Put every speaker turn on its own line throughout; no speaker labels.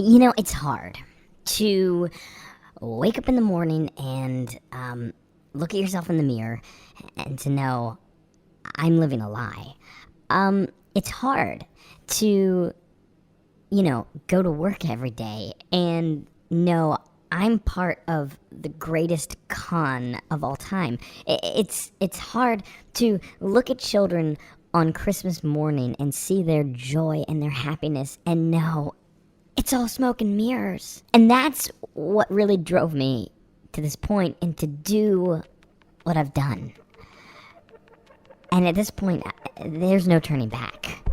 It's hard to wake up in the morning and look at yourself in the mirror and to know I'm living a lie. It's hard to, go to work every day and know I'm part of the greatest con of all time. It's hard to look at children on Christmas morning and see their joy and their happiness and know it's all smoke and mirrors. And that's what really drove me to this point and to do what I've done. And at this point, there's no turning back.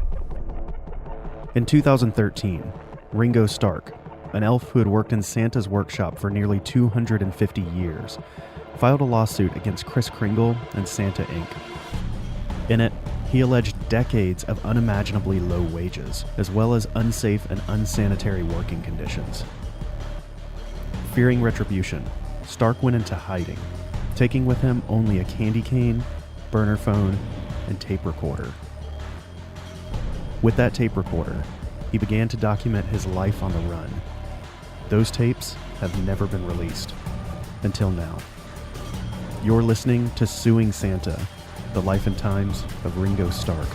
In 2013, Ringo Starr, an elf who had worked in Santa's workshop for nearly 250 years, filed a lawsuit against Kris Kringle and Santa Inc. In it, he alleged decades of unimaginably low wages, as well as unsafe and unsanitary working conditions. Fearing retribution, Stark went into hiding, taking with him only a candy cane, burner phone, and tape recorder. With that tape recorder, he began to document his life on the run. Those tapes have never been released, until now. You're listening to Suing Santa, the life and times of Ringo Starr.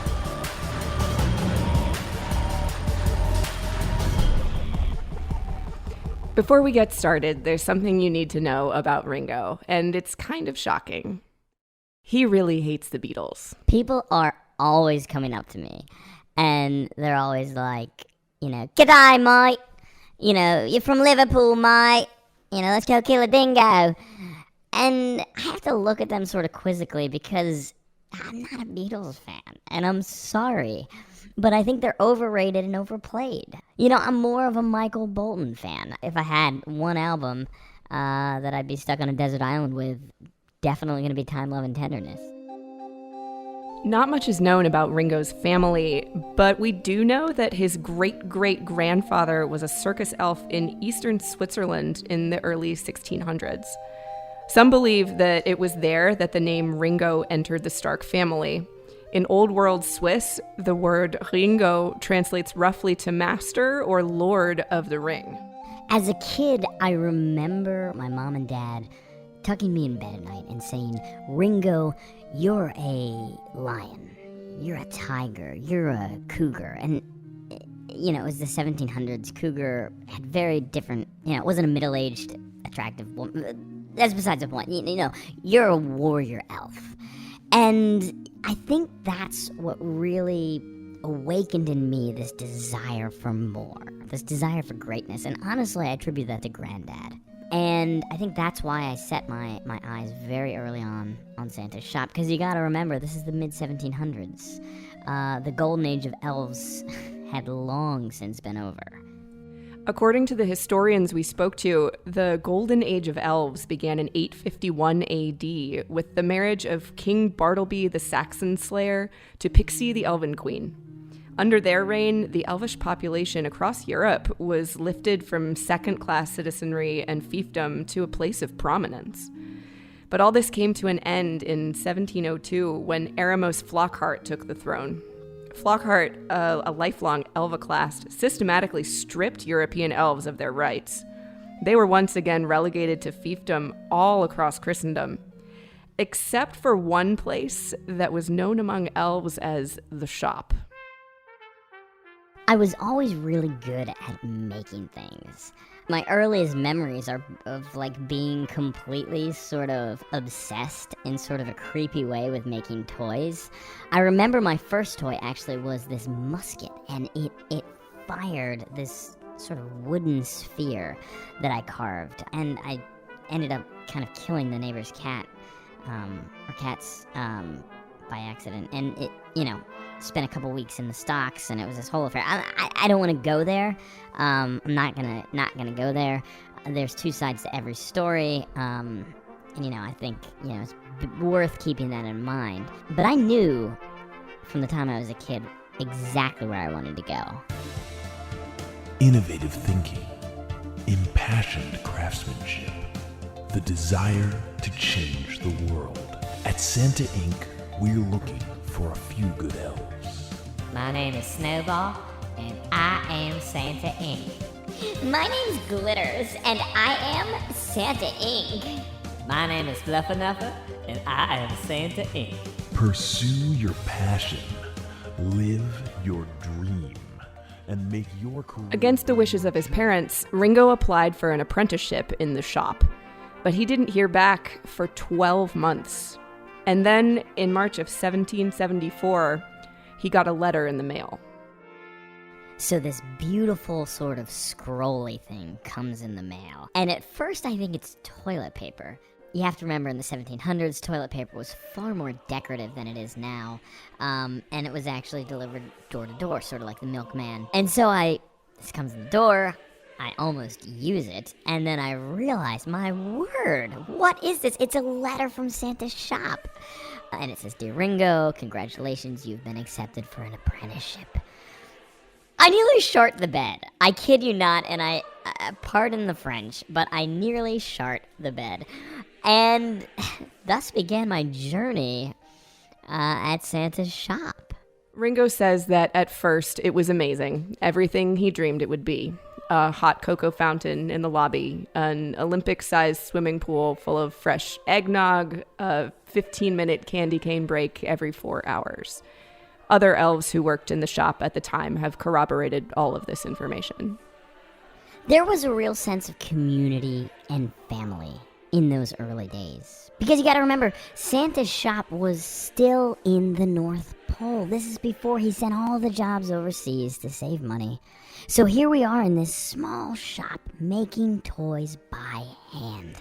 Before we get started, there's something you need to know about Ringo, and it's kind of shocking. He really hates the Beatles.
People are always coming up to me, and they're always like, "G'day, mate. You're from Liverpool, mate. Let's go kill a dingo." And I have to look at them sort of quizzically because I'm not a Beatles fan, and I'm sorry, but I think they're overrated and overplayed. I'm more of a Michael Bolton fan. If I had one album that I'd be stuck on a desert island with, definitely going to be Time, Love, and Tenderness.
Not much is known about Ringo's family, but we do know that his great-great-grandfather was a circus elf in eastern Switzerland in the early 1600s. Some believe that it was there that the name Ringo entered the Stark family. In Old World Swiss, the word Ringo translates roughly to master or lord of the ring.
As a kid, I remember my mom and dad tucking me in bed at night and saying, "Ringo, you're a lion, you're a tiger, you're a cougar." And, it was the 1700s. Cougar had very different, it wasn't a middle-aged, attractive woman. That's besides the point. You're a warrior elf. And I think that's what really awakened in me this desire for more, this desire for greatness. And honestly, I attribute that to Granddad. And I think that's why I set my eyes very early on Santa's shop, because you gotta remember, this is the mid-1700s. The golden age of elves had long since been over.
According to the historians we spoke to, the golden age of elves began in 851 AD with the marriage of King Bartleby the Saxon Slayer to Pixie the Elven Queen. Under their reign, the elvish population across Europe was lifted from second-class citizenry and fiefdom to a place of prominence. But all this came to an end in 1702 when Eremos Flockhart took the throne. Flockhart, a lifelong elviclast, systematically stripped European elves of their rights. They were once again relegated to fiefdom all across Christendom, except for one place that was known among elves as the shop.
I was always really good at making things. My earliest memories are of being completely sort of obsessed in sort of a creepy way with making toys. I remember my first toy actually was this musket, and it fired this sort of wooden sphere that I carved, and I ended up kind of killing the neighbor's cat, or cats, by accident, and it, spent a couple weeks in the stocks, and it was this whole affair. I don't want to go there. I'm not gonna go there. There's two sides to every story, and I think it's worth keeping that in mind. But I knew from the time I was a kid exactly where I wanted to go.
Innovative thinking, impassioned craftsmanship, the desire to change the world. At Santa Inc., we're looking for a few good elves.
My name is Snowball, and I am Santa Inc.
My name's Glitters, and I am Santa Inc.
My name is Fluffanuffa, and I am Santa Inc.
Pursue your passion, live your dream, and make your career.
Against the wishes of his parents, Ringo applied for an apprenticeship in the shop, but he didn't hear back for 12 months. And then, in March of 1774, he got a letter in the mail.
So this beautiful sort of scrolly thing comes in the mail. And at first I think it's toilet paper. You have to remember in the 1700s, toilet paper was far more decorative than it is now. And it was actually delivered door to door, sort of like the milkman. And so this comes in the door, I almost use it, and then I realize, my word, what is this? It's a letter from Santa's shop. And it says, "Dear Ringo, congratulations, you've been accepted for an apprenticeship." I nearly shart the bed. I kid you not, and I pardon the French, but I nearly shart the bed. And thus began my journey at Santa's shop.
Ringo says that at first it was amazing, everything he dreamed it would be. A hot cocoa fountain in the lobby, an Olympic-sized swimming pool full of fresh eggnog, a 15-minute candy cane break every 4 hours. Other elves who worked in the shop at the time have corroborated all of this information.
There was a real sense of community and family in those early days. Because you gotta remember, Santa's shop was still in the North Pole. This is before he sent all the jobs overseas to save money. So here we are in this small shop making toys by hand.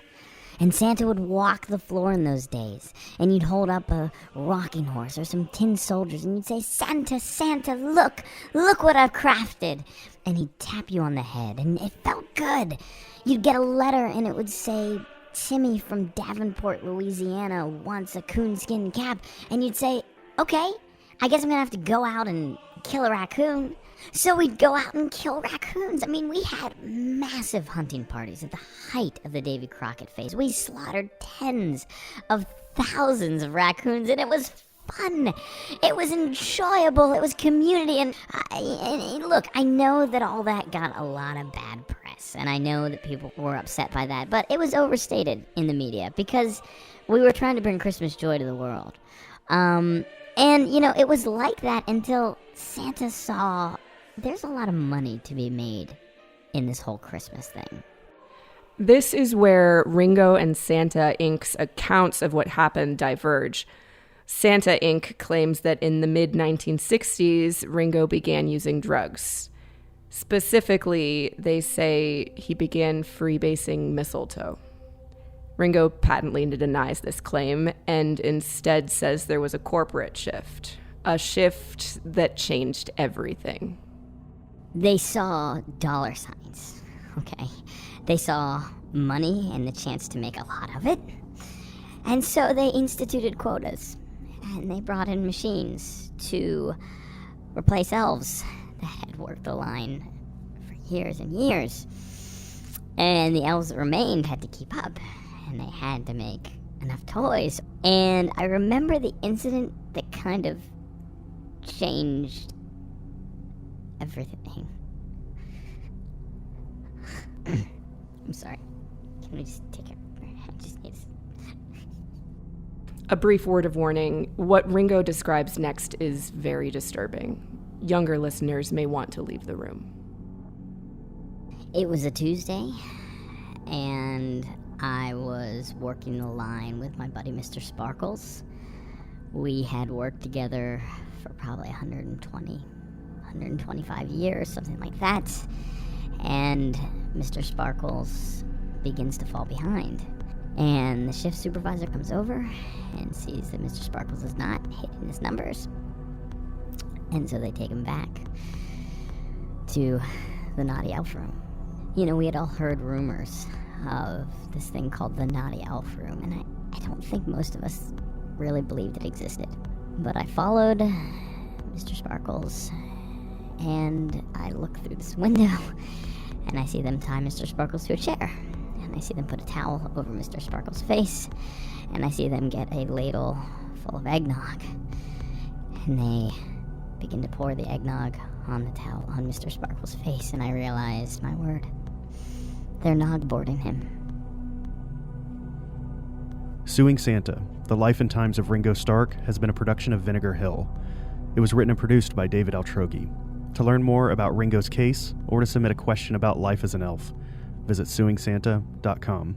And Santa would walk the floor in those days, and you'd hold up a rocking horse or some tin soldiers, and you'd say, "Santa, Santa, look what I've crafted." And he'd tap you on the head, and it felt good. You'd get a letter, and it would say, "Timmy from Davenport, Louisiana wants a coonskin cap." And you'd say, "Okay, I guess I'm gonna have to go out and kill a raccoon." So we'd go out and kill raccoons. I mean, we had massive hunting parties at the height of the Davy Crockett phase. We slaughtered tens of thousands of raccoons, and it was fun. It was enjoyable. It was community. And look, I know that all that got a lot of bad press, and I know that people were upset by that, but it was overstated in the media because we were trying to bring Christmas joy to the world. And, it was like that until Santa saw there's a lot of money to be made in this whole Christmas thing.
This is where Ringo and Santa Inc.'s accounts of what happened diverge. Santa Inc. claims that in the mid-1960s, Ringo began using drugs. Specifically, they say he began freebasing mistletoe. Ringo patently denies this claim and instead says there was a corporate shift, a shift that changed everything.
They saw dollar signs, okay? They saw money and the chance to make a lot of it. And so they instituted quotas. And they brought in machines to replace elves that had worked the line for years and years. And the elves that remained had to keep up. And they had to make enough toys. And I remember the incident that kind of changed everything. I'm sorry. Can we just take it? I just need
A brief word of warning, what Ringo describes next is very disturbing. Younger listeners may want to leave the room.
It was a Tuesday, and I was working the line with my buddy Mr. Sparkles. We had worked together for probably 125 years, something like that. And Mr. Sparkles begins to fall behind. And the shift supervisor comes over and sees that Mr. Sparkles is not hitting his numbers. And so they take him back to the Naughty Elf Room. We had all heard rumors of this thing called the Naughty Elf Room, and I don't think most of us really believed it existed. But I followed Mr. Sparkles, and I look through this window, and I see them tie Mr. Sparkles to a chair. And I see them put a towel over Mr. Sparkles' face, and I see them get a ladle full of eggnog. And they begin to pour the eggnog on the towel on Mr. Sparkles' face, and I realized, my word, They're nogboarding him.
Suing Santa, The Life and Times of Ringo Stark has been a production of Vinegar Hill. It was written and produced by David Altrogi. To learn more about Ringo's case or to submit a question about life as an elf, visit suingsanta.com.